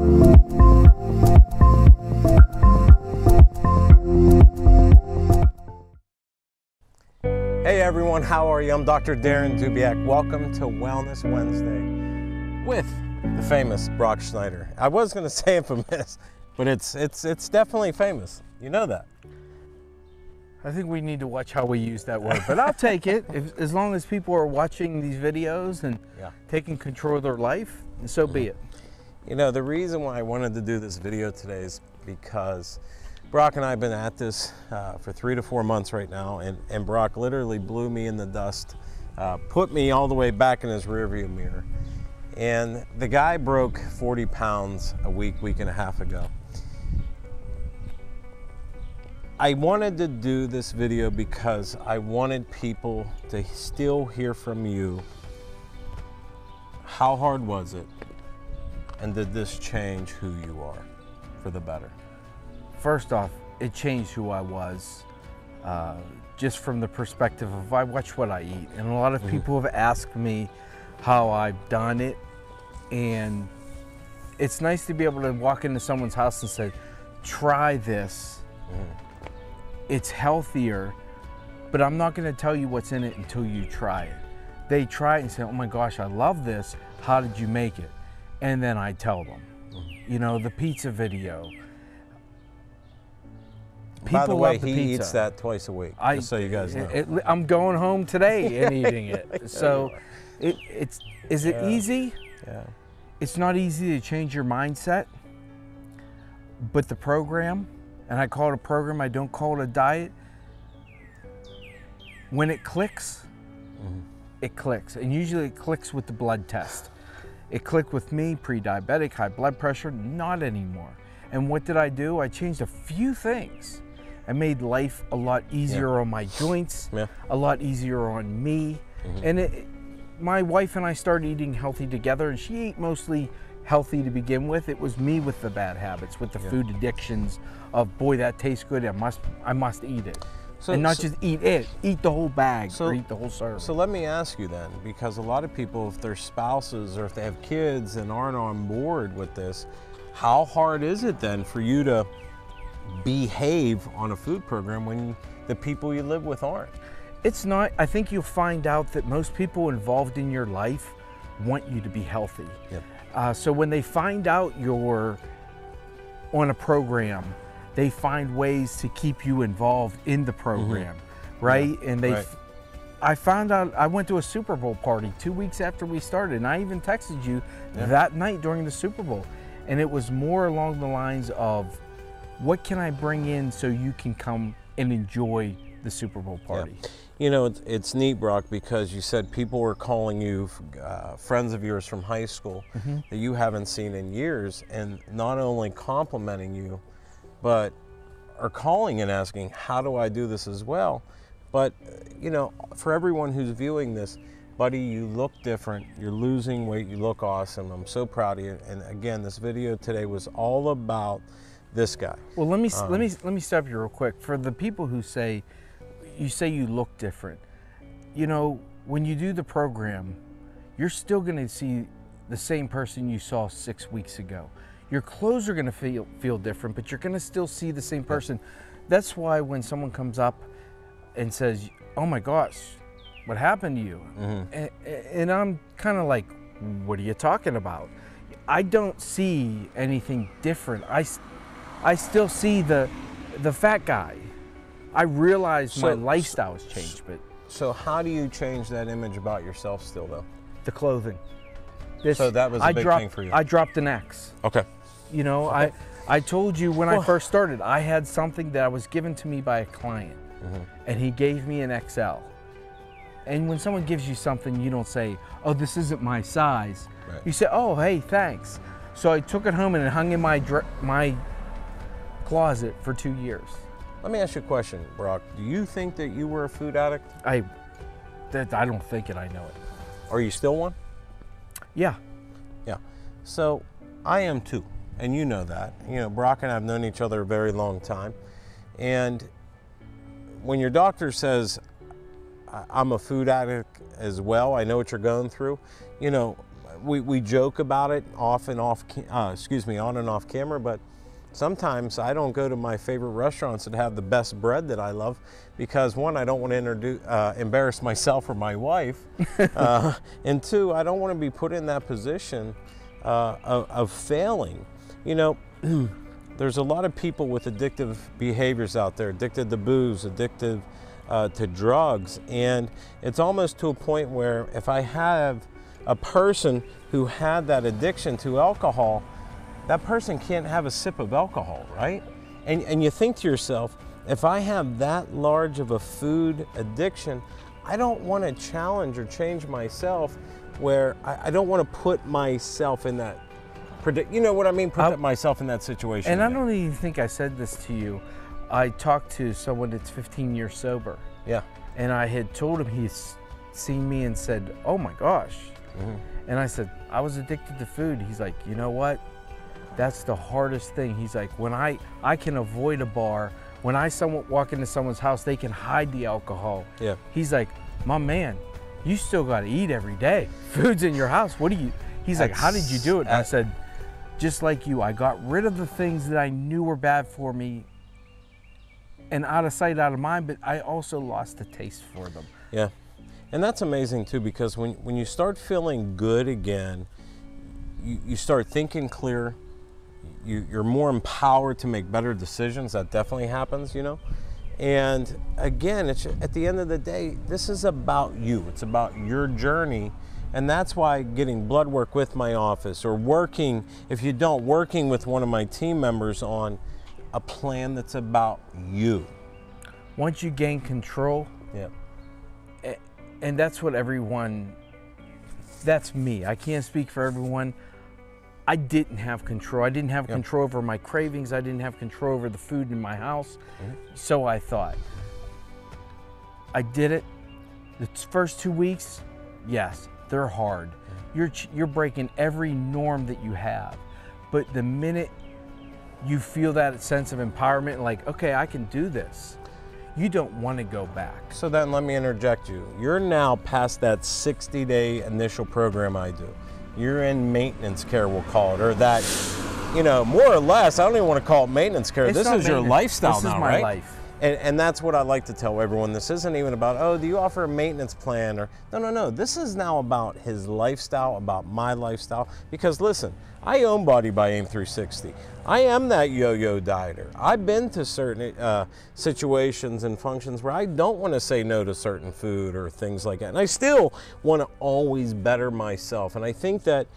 Hey everyone, how are you? I'm Dr. Darren Dubiak. Welcome to Wellness Wednesday with the famous Brock Schneider. I was going to say infamous, but it's definitely famous. You know that. I think we need to watch how we use that word, but I'll take it. As long as people are watching these videos and taking control of their life, so be it. You know, the reason why I wanted to do this video today is because Brock and I have been at this for 3 to 4 months right now, and Brock literally blew me in the dust, put me all the way back in his rearview mirror. And the guy broke 40 pounds a week and a half ago. I wanted to do this video because I wanted people to still hear from you. How hard was it? And did this change who you are for the better? First off, it changed who I was, just from the perspective of I watch what I eat. And a lot of people have asked me how I've done it. And it's nice to be able to walk into someone's house and say, try this. It's healthier, but I'm not gonna tell you what's in it until you try it. They try it and say, oh my gosh, I love this. How did you make it? And then I tell them, you know, the pizza video. By the way, he eats that twice a week, just so you guys know. I'm going home today and eating it. So is it easy? Yeah. It's not easy to change your mindset, but the program, and I call it a program, I don't call it a diet, when it clicks, it clicks. And usually it clicks with the blood test. It clicked with me, pre-diabetic, high blood pressure, not anymore. And what did I do? I changed a few things. I made life a lot easier on my joints, a lot easier on me. And my wife and I started eating healthy together, and she ate mostly healthy to begin with. It was me with the bad habits, with the food addictions of, boy, that tastes good, I must eat it. And not just eat it, eat the whole bag or eat the whole serving. So let me ask you then, because a lot of people, if their spouses or if they have kids and aren't on board with this, how hard is it then for you to behave on a food program when the people you live with aren't? It's not. I think you'll find out that most people involved in your life want you to be healthy. So when they find out you're on a program, they find ways to keep you involved in the program, right? And I found out, I went to a Super Bowl party 2 weeks after we started, and I even texted you that night during the Super Bowl. And it was more along the lines of, what can I bring in so you can come and enjoy the Super Bowl party? You know, it's neat, Brock, because you said people were calling you, friends of yours from high school that you haven't seen in years, and not only complimenting you, but are calling and asking, how do I do this as well? But, you know, for everyone who's viewing this, buddy, you look different, you're losing weight, you look awesome, I'm so proud of you. And again, this video today was all about this guy. Well, let me stop you real quick. For the people who say, you look different, you know, when you do the program, you're still gonna see the same person you saw 6 weeks ago. Your clothes are gonna feel different, but you're gonna still see the same person. That's why when someone comes up and says, oh my gosh, what happened to you? And I'm kind of like, what are you talking about? I don't see anything different. I still see the fat guy. I realize my lifestyle has changed, but. So how do you change that image about yourself still though? The clothing. So that was a big thing for you. I dropped an X. Okay. You know, I told you when I first started, I had something that was given to me by a client, and he gave me an XL. And when someone gives you something, you don't say, oh, this isn't my size. You say, oh, hey, thanks. So I took it home and it hung in my closet for 2 years. Let me ask you a question, Brock. Do you think that you were a food addict? I don't think it, I know it. Are you still one? Yeah. Yeah. So I am too, and you know that. You know, Brock and I have known each other a very long time. And when your doctor says, I'm a food addict as well, I know what you're going through, you know, we joke about it on and off camera, but sometimes I don't go to my favorite restaurants that have the best bread that I love because, one, I don't want to embarrass myself or my wife, and two, I don't want to be put in that position of failing. You know, there's a lot of people with addictive behaviors out there, addicted to booze, addicted to drugs, and it's almost to a point where if I have a person who had that addiction to alcohol, that person can't have a sip of alcohol, right? And you think to yourself, if I have that large of a food addiction, I don't want to challenge or change myself where I don't want to put myself in that, you know what I mean? Put myself in that situation. And I don't even think I said this to you. I talked to someone that's 15 years sober. Yeah. And I had told him he's seen me and said, oh my gosh. Mm-hmm. And I said, I was addicted to food. He's like, you know what? That's the hardest thing. He's like, when I can avoid a bar, when I walk into someone's house, they can hide the alcohol. Yeah. He's like, my man, you still got to eat every day. Food's in your house. What do you? He's like, how did you do it? And I said, just like you, I got rid of the things that I knew were bad for me, and out of sight, out of mind. But I also lost the taste for them. Yeah, and that's amazing too, because when you start feeling good again, you start thinking clear. You're more empowered to make better decisions. That definitely happens, you know. And again, it's at the end of the day, this is about you. It's about your journey. And that's why getting blood work with my office, or working with one of my team members on a plan that's about you. Once you gain control, yeah. And that's what that's me. I can't speak for everyone. I didn't have control. I didn't have control over my cravings. I didn't have control over the food in my house. Mm-hmm. So I thought. I did it. The first 2 weeks, yes, they're hard. Mm-hmm. You're breaking every norm that you have. But the minute you feel that sense of empowerment, like, okay, I can do this, you don't want to go back. So then let me interject you. You're now past that 60-day initial program I do. You're in maintenance care, we'll call it, or that, you know, more or less, I don't even want to call it maintenance care. This is your lifestyle now, right? This is my life. And that's what I like to tell everyone. This isn't even about, oh, do you offer a maintenance plan? Or no. This is now about his lifestyle, about my lifestyle. Because listen, I own Body by AIM360. I am that yo-yo dieter. I've been to certain situations and functions where I don't want to say no to certain food or things like that. And I still want to always better myself. And I think that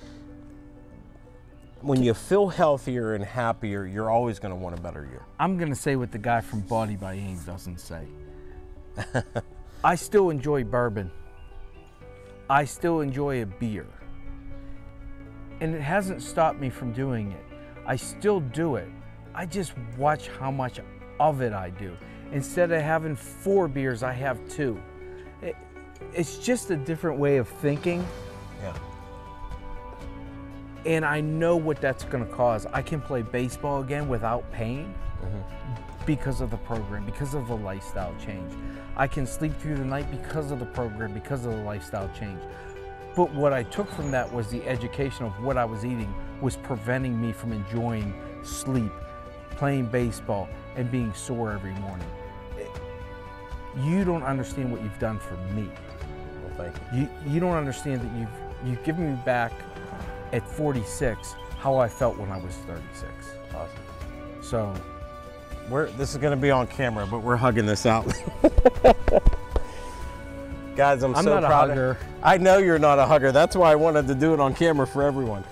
when you feel healthier and happier, you're always going to want to better you. I'm going to say what the guy from Body by AIM doesn't say. I still enjoy bourbon. I still enjoy a beer. And it hasn't stopped me from doing it. I still do it. I just watch how much of it I do. Instead of having 4 beers, I have 2. It's just a different way of thinking. Yeah. And I know what that's going to cause. I can play baseball again without pain because of the program, because of the lifestyle change. I can sleep through the night because of the program, because of the lifestyle change. But what I took from that was the education of what I was eating was preventing me from enjoying sleep, playing baseball, and being sore every morning. You don't understand what you've done for me. Well, thank you. You don't understand that you've given me back at 46 how I felt when I was 36. Awesome. So this is going to be on camera, but we're hugging this out. Guys, I'm so not proud a hugger. I know you're not a hugger. That's why I wanted to do it on camera for everyone.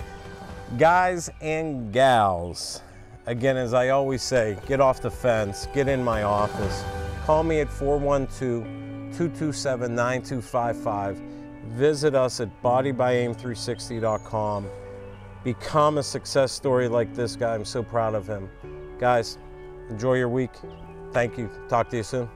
Guys and gals, again, as I always say, get off the fence, get in my office. Call me at 412-227-9255. Visit us at bodybyAIM360.com. Become a success story like this guy. I'm so proud of him. Guys, enjoy your week. Thank you. Talk to you soon.